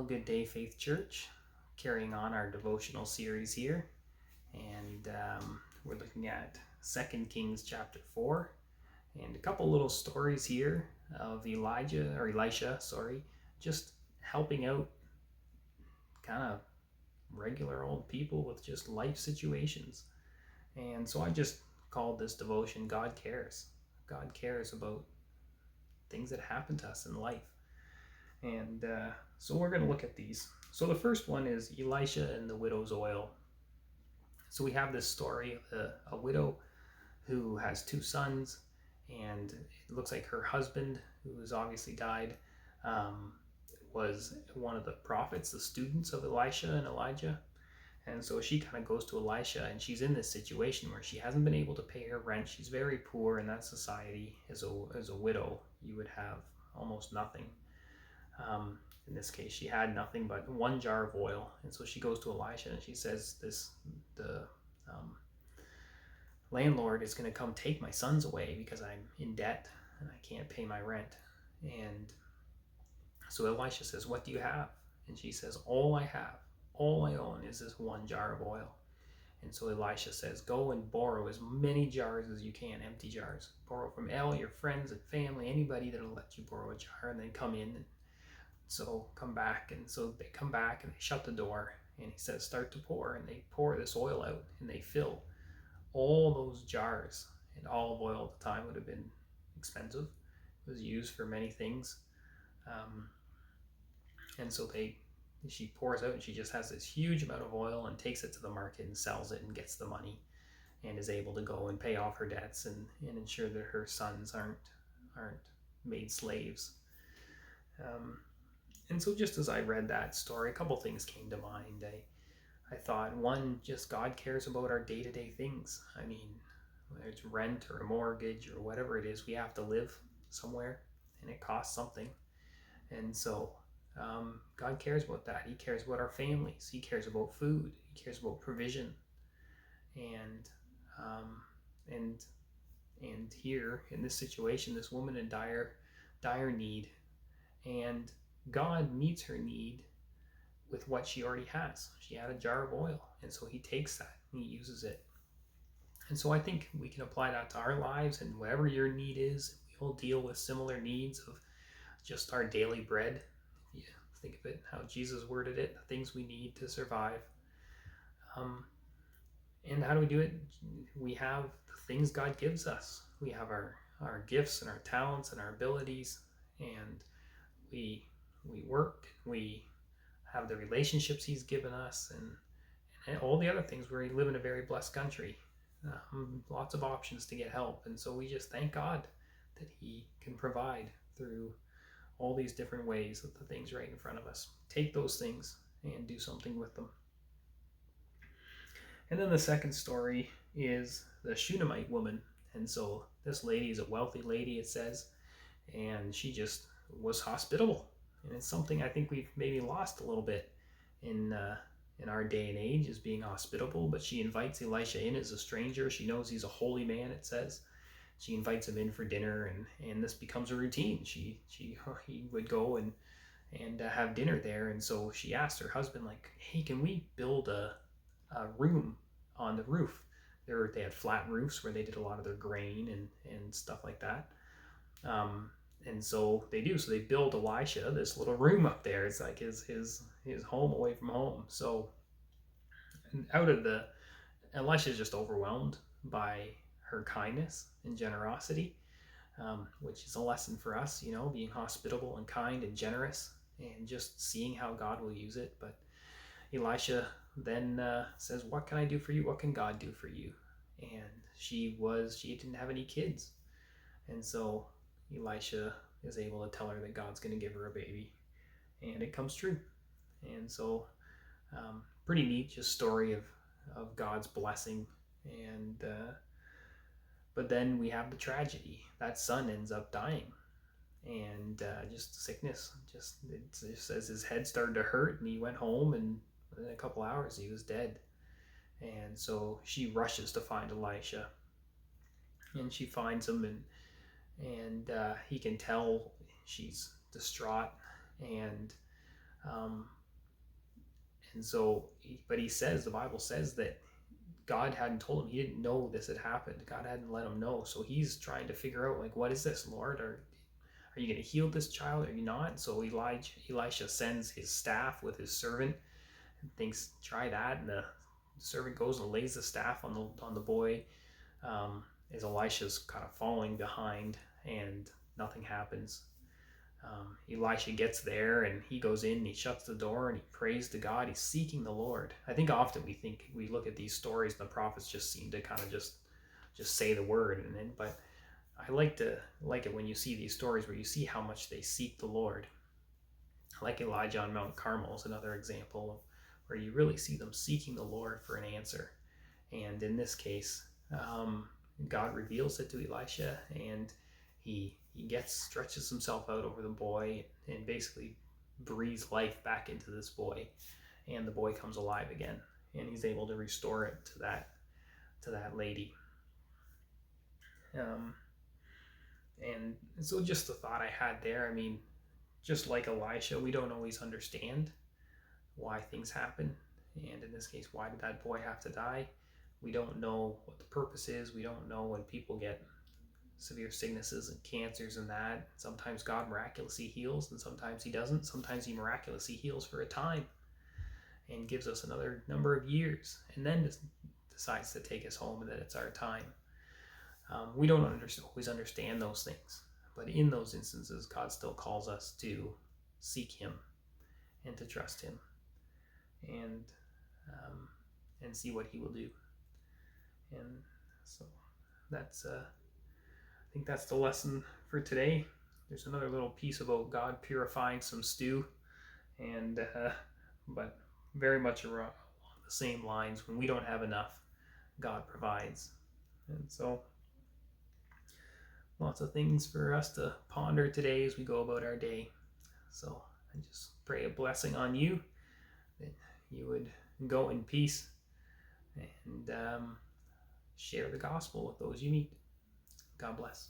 Well, good day, Faith Church. Carrying on our devotional series here, and we're looking at 2 Kings chapter 4, and a couple little stories here of Elisha, just helping out kind of regular old people with just life situations. And so I just called this devotion God Cares. God cares about things that happen to us in life. And so we're going to look at these. So the first one is Elisha and the widow's oil. So we have this story of a widow who has two sons, and it looks like her husband, who has obviously died, um, was one of the prophets, the students of Elisha and Elijah. And so she kind of goes to Elisha, and she's in this situation where she hasn't been able to pay her rent. She's very poor in that society. As a widow, you would have almost nothing. In this case, she had nothing but one jar of oil, and so she goes to Elisha and she says, the um, landlord is going to come take my sons away because I'm in debt and I can't pay my rent." And so Elisha says, "What do you have?" And she says, "All I have, all I own is this one jar of oil." And so Elisha says, "Go and borrow as many jars as you can, empty jars. Borrow from all your friends and family, anybody that'll let you borrow a jar, and then come in and so come back." And so they come back and they shut the door, and he says, "Start to pour." And they pour this oil out and they fill all those jars. And olive oil at the time would have been expensive. It was used for many things. And so she pours out, and she just has this huge amount of oil and takes it to the market and sells it and gets the money and is able to go and pay off her debts and ensure that her sons aren't made slaves. And so just as I read that story, a couple things came to mind. I thought, one, just God cares about our day-to-day things. I mean, whether it's rent or a mortgage or whatever it is, we have to live somewhere, and it costs something. And so God cares about that. He cares about our families. He cares about food. He cares about provision. And and and here in this situation, this woman in dire need, and God meets her need with what she already has. She had a jar of oil, and so he takes that and he uses it. And so I think we can apply that to our lives, and whatever your need is, we all deal with similar needs of just our daily bread. If you think of it, how Jesus worded it, the things we need to survive. And how do we do it? We have the things God gives us. We have our gifts and our talents and our abilities, and we work, we have the relationships he's given us, and all the other things. Where we live in a very blessed country, lots of options to get help, and so we just thank God that he can provide through all these different ways with the things right in front of us. Take those things and do something with them. And then the second story is the Shunammite woman. And so this lady is a wealthy lady, it says, and she just was hospitable. And it's something I think we've maybe lost a little bit in our day and age, is being hospitable. But she invites Elisha in as a stranger. She knows he's a holy man, it says. She invites him in for dinner, and this becomes a routine. He would go and have dinner there. And so she asked her husband, like, "Hey, can we build a room on the roof?" They had flat roofs where they did a lot of their grain and stuff like that. And so they do. So they build Elisha this little room up there. It's like his home away from home. So Elisha is just overwhelmed by her kindness and generosity, which is a lesson for us, being hospitable and kind and generous, and just seeing how God will use it. But Elisha then says, "What can I do for you? What can God do for you?" And she didn't have any kids. And so Elisha is able to tell her that God's going to give her a baby, and it comes true. And so pretty neat, just story of God's blessing. And but then we have the tragedy. That son ends up dying, and just sickness. It just says his head started to hurt, and he went home, and within a couple hours he was dead. And so she rushes to find Elisha, and she finds him, and he can tell she's distraught, and Um, and so, but he says, the Bible says that God hadn't told him. He didn't know this had happened. God hadn't let him know. So he's trying to figure out, like, what is this, Lord? Are you going to heal this child? Are you not? So Elisha sends his staff with his servant and thinks, try that. And the servant goes and lays the staff on the boy. As Elisha's kind of falling behind, and nothing happens. Elisha gets there and he goes in and he shuts the door and he prays to God. He's seeking the Lord. I think often we look at these stories and the prophets just seem to kind of just say the word, but I like it when you see these stories where you see how much they seek the Lord. Like Elijah on Mount Carmel is another example of where you really see them seeking the Lord for an answer. And in this case, God reveals it to Elisha, and he stretches himself out over the boy and basically breathes life back into this boy, and the boy comes alive again, and he's able to restore it to that lady. And so just the thought I had there, I mean, just like Elisha, we don't always understand why things happen, and in this case, why did that boy have to die? We don't know what the purpose is. We don't know when people get severe sicknesses and cancers and that. Sometimes God miraculously heals, and sometimes he doesn't. Sometimes he miraculously heals for a time and gives us another number of years, and then decides to take us home and that it's our time. We don't always understand those things, but in those instances, God still calls us to seek him and to trust him, and see what he will do. And so that's I think that's the lesson for today. There's another little piece about God purifying some stew, and but very much along the same lines. When we don't have enough, God provides. And so lots of things for us to ponder today as we go about our day. So I just pray a blessing on you, that you would go in peace and share the gospel with those you meet. God bless.